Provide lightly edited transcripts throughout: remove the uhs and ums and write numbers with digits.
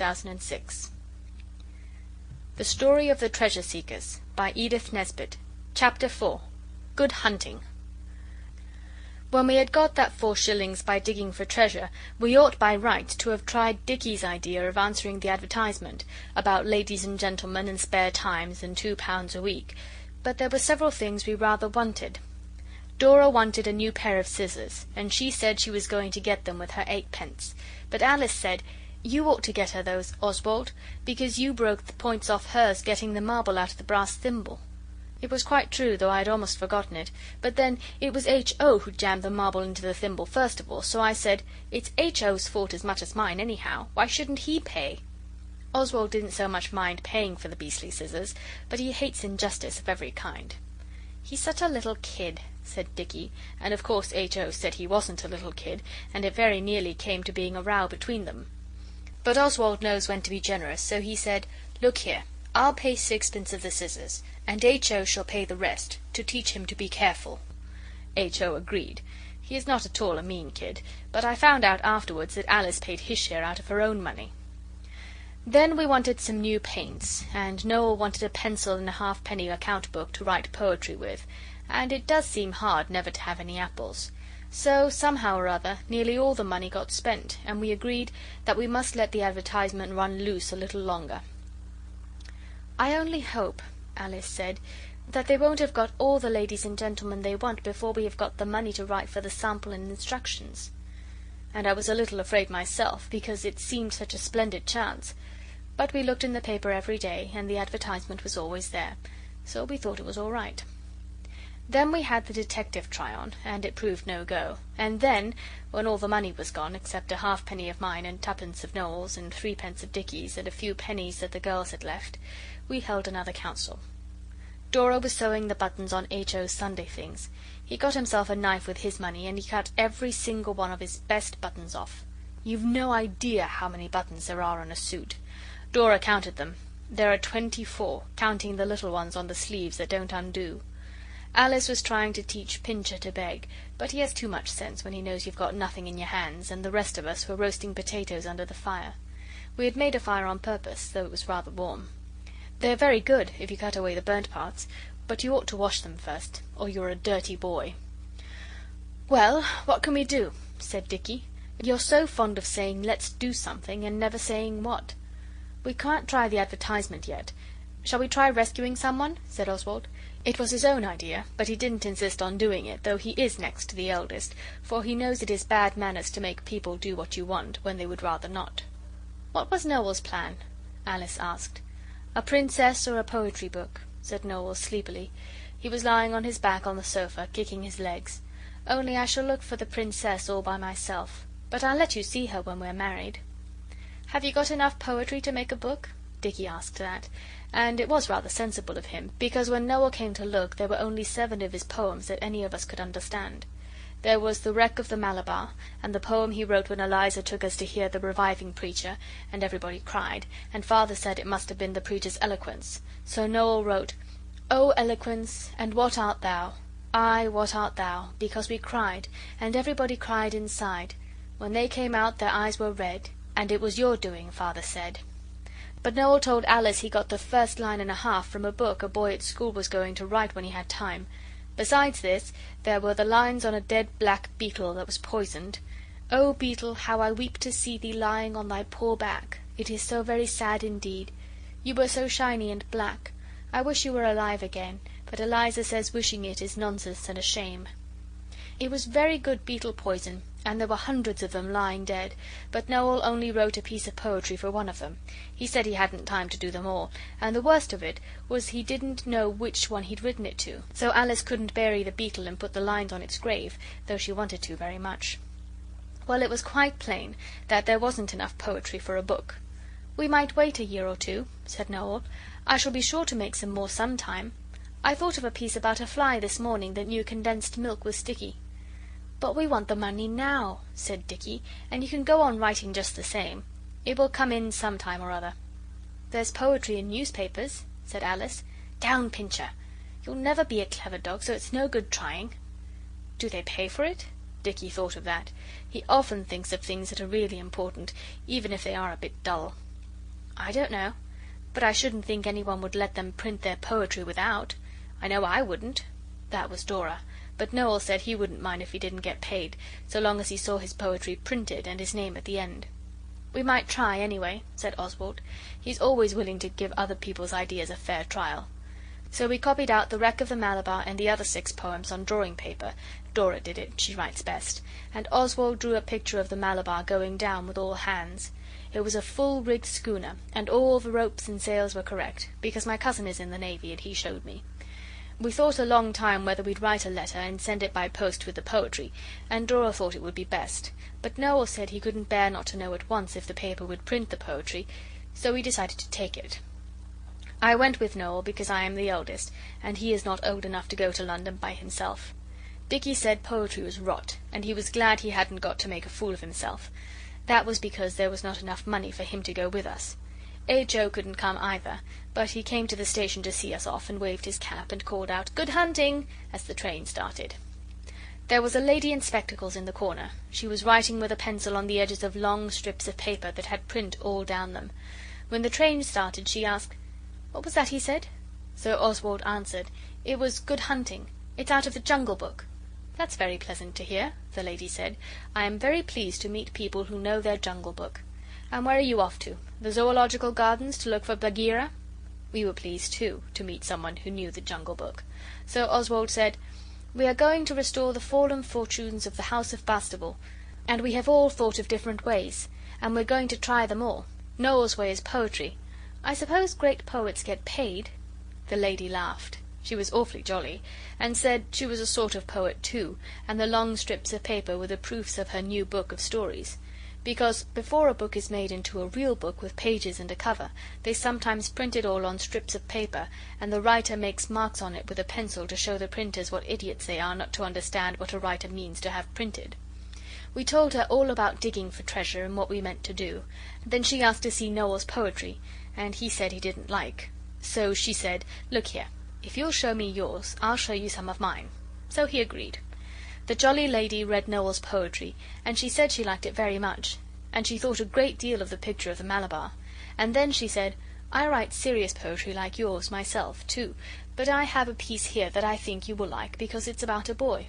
2006. The Story of the Treasure Seekers by Edith Nesbit. Chapter 4. Good Hunting. When we had got that 4 shillings by digging for treasure, we ought by rights to have tried Dicky's idea of answering the advertisement, about ladies and gentlemen and spare times and £2 a week, but there were several things we rather wanted. Dora wanted a new pair of scissors, and she said she was going to get them with her 8 pence, but Alice said, "You ought to get her those, Oswald, because you broke the points off hers getting the marble out of the brass thimble." It was quite true, though I had almost forgotten it, but then it was H.O. who jammed the marble into the thimble first of all, so I said, "It's H.O.'s fault as much as mine, anyhow. Why shouldn't he pay?" Oswald didn't so much mind paying for the beastly scissors, but he hates injustice of every kind. "He's such a little kid," said Dicky, and of course H.O. said he wasn't a little kid, and it very nearly came to being a row between them. But Oswald knows when to be generous, so he said, "Look here, I'll pay 6 pence of the scissors, and H.O. shall pay the rest, to teach him to be careful." H.O. agreed. He is not at all a mean kid, but I found out afterwards that Alice paid his share out of her own money. Then we wanted some new paints, and Noel wanted a pencil and a halfpenny account book to write poetry with, and it does seem hard never to have any apples. So, somehow or other, nearly all the money got spent, and we agreed that we must let the advertisement run loose a little longer. "I only hope," Alice said, "that they won't have got all the ladies and gentlemen they want before we have got the money to write for the sample and instructions." And I was a little afraid myself, because it seemed such a splendid chance. But we looked in the paper every day, and the advertisement was always there, so we thought it was all right. Then we had the detective try on, and it proved no go, and then, when all the money was gone, except a halfpenny of mine and 2 pence of Noel's and 3 pence of Dicky's and a few pennies that the girls had left, we held another council. Dora was sewing the buttons on H.O.'s Sunday things. He got himself a knife with his money, and he cut every single one of his best buttons off. You've no idea how many buttons there are on a suit. Dora counted them. There are 24, counting the little ones on the sleeves that don't undo. Alice was trying to teach Pincher to beg, but he has too much sense when he knows you've got nothing in your hands, and the rest of us were roasting potatoes under the fire. We had made a fire on purpose, though it was rather warm. They're very good if you cut away the burnt parts, but you ought to wash them first, or you're a dirty boy. "Well, what can we do?" said Dicky. "You're so fond of saying 'let's do something', and never saying what." "We can't try the advertisement yet. Shall we try rescuing someone?" said Oswald. It was his own idea, but he didn't insist on doing it, though he is next to the eldest, for he knows it is bad manners to make people do what you want, when they would rather not. "What was Noel's plan?" Alice asked. "A princess or a poetry book," said Noel sleepily. He was lying on his back on the sofa, kicking his legs. "Only I shall look for the princess all by myself. But I'll let you see her when we're married." "Have you got enough poetry to make a book?" Dicky asked that, and it was rather sensible of him, because when Noel came to look there were only 7 of his poems that any of us could understand. There was The Wreck of the Malabar, and the poem he wrote when Eliza took us to hear the reviving preacher, and everybody cried, and Father said it must have been the preacher's eloquence. So Noel wrote, "O eloquence, and what art thou? Aye, what art thou? Because we cried, and everybody cried inside. When they came out their eyes were red, and it was your doing, Father said." But Noel told Alice he got the first line and a half from a book a boy at school was going to write when he had time. Besides this, there were the lines on a dead black beetle that was poisoned. "O beetle, how I weep to see thee lying on thy poor back. It is so very sad indeed. You were so shiny and black. I wish you were alive again, but Eliza says wishing it is nonsense and a shame." It was very good beetle poison, and there were hundreds of them lying dead, but Noel only wrote a piece of poetry for one of them. He said he hadn't time to do them all, and the worst of it was he didn't know which one he'd written it to, so Alice couldn't bury the beetle and put the lines on its grave, though she wanted to very much. Well, it was quite plain that there wasn't enough poetry for a book. "We might wait a year or 2, said Noel. "I shall be sure to make some more some time. I thought of a piece about a fly this morning that knew condensed milk was sticky." "But we want the money now," said Dicky, "and you can go on writing just the same. It will come in some time or other." "There's poetry in newspapers," said Alice. "Down, Pincher! You'll never be a clever dog, so it's no good trying." "Do they pay for it?" Dicky thought of that. He often thinks of things that are really important, even if they are a bit dull. "I don't know. But I shouldn't think anyone would let them print their poetry without. I know I wouldn't." That was Dora. But Noel said he wouldn't mind if he didn't get paid, so long as he saw his poetry printed and his name at the end. "We might try, anyway," said Oswald. He's always willing to give other people's ideas a fair trial. So we copied out The Wreck of the Malabar and the other 6 poems on drawing paper. Dora did it, she writes best. And Oswald drew a picture of the Malabar going down with all hands. It was a full rigged schooner, and all the ropes and sails were correct, because my cousin is in the Navy and he showed me. We thought a long time whether we'd write a letter and send it by post with the poetry, and Dora thought it would be best, but Noel said he couldn't bear not to know at once if the paper would print the poetry, so we decided to take it. I went with Noel because I am the eldest, and he is not old enough to go to London by himself. Dicky said poetry was rot, and he was glad he hadn't got to make a fool of himself. That was because there was not enough money for him to go with us. H.O. couldn't come either, but he came to the station to see us off and waved his cap and called out, "Good hunting," as the train started. There was a lady in spectacles in the corner. She was writing with a pencil on the edges of long strips of paper that had print all down them. When the train started she asked, "What was that he said?" So Oswald answered, "It was Good Hunting. It's out of the Jungle Book." "That's very pleasant to hear," the lady said. "I am very pleased to meet people who know their Jungle Book. And where are you off to? The Zoological Gardens to look for Bagheera?" We were pleased, too, to meet someone who knew the Jungle Book. So Oswald said, "We are going to restore the fallen fortunes of the House of Bastable, and we have all thought of different ways, and we're going to try them all. Noel's way is poetry. I suppose great poets get paid?" The lady laughed. She was awfully jolly, and said she was a sort of poet too, and the long strips of paper were the proofs of her new book of stories. Because before a book is made into a real book with pages and a cover, they sometimes print it all on strips of paper, and the writer makes marks on it with a pencil to show the printers what idiots they are not to understand what a writer means to have printed. We told her all about digging for treasure and what we meant to do. Then she asked to see Noel's poetry, and he said he didn't like. So she said, "Look here, if you'll show me yours, I'll show you some of mine." So he agreed. The jolly lady read Noel's poetry, and she said she liked it very much, and she thought a great deal of the picture of the Malabar. And then she said, "I write serious poetry like yours myself, too, but I have a piece here that I think you will like, because it's about a boy."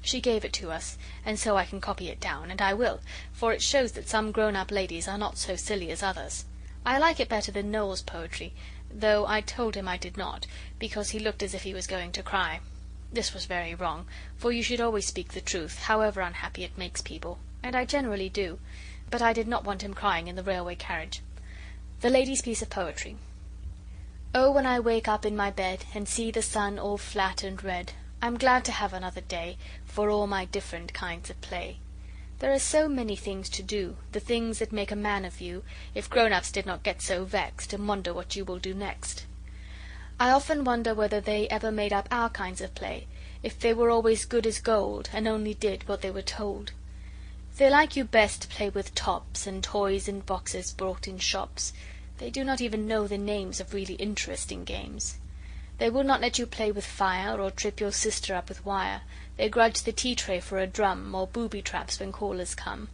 She gave it to us, and so I can copy it down, and I will, for it shows that some grown-up ladies are not so silly as others. I like it better than Noel's poetry, though I told him I did not, because he looked as if he was going to cry. This was very wrong, for you should always speak the truth, however unhappy it makes people, and I generally do, but I did not want him crying in the railway carriage. The lady's piece of poetry. "Oh, when I wake up in my bed and see the sun all flat and red, I'm glad to have another day for all my different kinds of play. There are so many things to do, the things that make a man of you, if grown-ups did not get so vexed and wonder what you will do next. I often wonder whether they ever made up our kinds of play, if they were always good as gold, and only did what they were told. They like you best to play with tops and toys in boxes bought in shops. They do not even know the names of really interesting games. They will not let you play with fire, or trip your sister up with wire. They grudge the tea-tray for a drum, or booby-traps when callers come.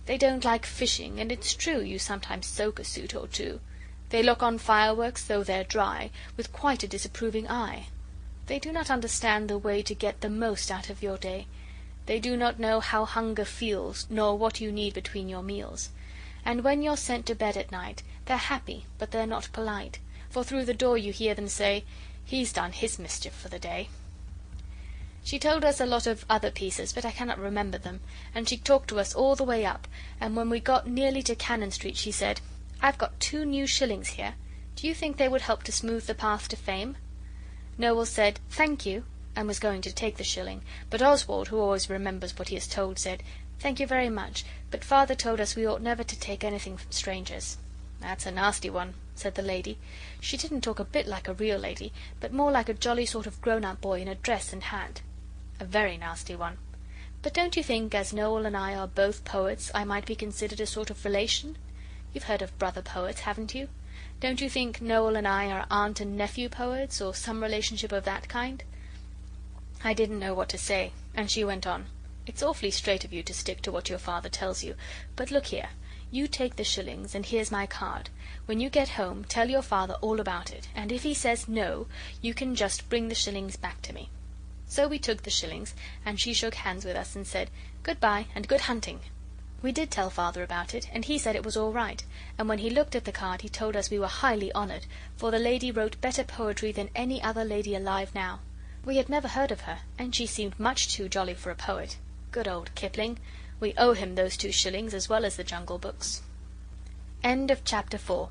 They don't like fishing, and it's true you sometimes soak a suit or two. They look on fireworks, though they're dry, with quite a disapproving eye. They do not understand the way to get the most out of your day. They do not know how hunger feels, nor what you need between your meals. And when you're sent to bed at night, they're happy, but they're not polite, for through the door you hear them say, 'He's done his mischief for the day.'" She told us a lot of other pieces, but I cannot remember them, and she talked to us all the way up, and when we got nearly to Cannon Street she said, "I've got 2 new shillings here. Do you think they would help to smooth the path to fame?" Noel said, "Thank you," and was going to take the shilling, but Oswald, who always remembers what he is told, said, "Thank you very much, but Father told us we ought never to take anything from strangers." "That's a nasty one," said the lady. She didn't talk a bit like a real lady, but more like a jolly sort of grown-up boy in a dress and hat. A very nasty one. But don't you think, as Noel and I are both poets, I might be considered a sort of relation? You've heard of brother poets, haven't you? Don't you think Noel and I are aunt and nephew poets, or some relationship of that kind?" I didn't know what to say, and she went on. "It's awfully straight of you to stick to what your father tells you, but look here, You take the shillings, and here's my card. When you get home, tell your father all about it, and if he says no, you can just bring the shillings back to me.' So we took the shillings, and she shook hands with us and said, 'Good bye, and good hunting.' We did tell Father about it, and he said it was all right, and when he looked at the card he told us we were highly honoured, for the lady wrote better poetry than any other lady alive now. We had never heard of her, and she seemed much too jolly for a poet. Good old Kipling! We owe him those 2 shillings as well as the Jungle Books. End of chapter 4.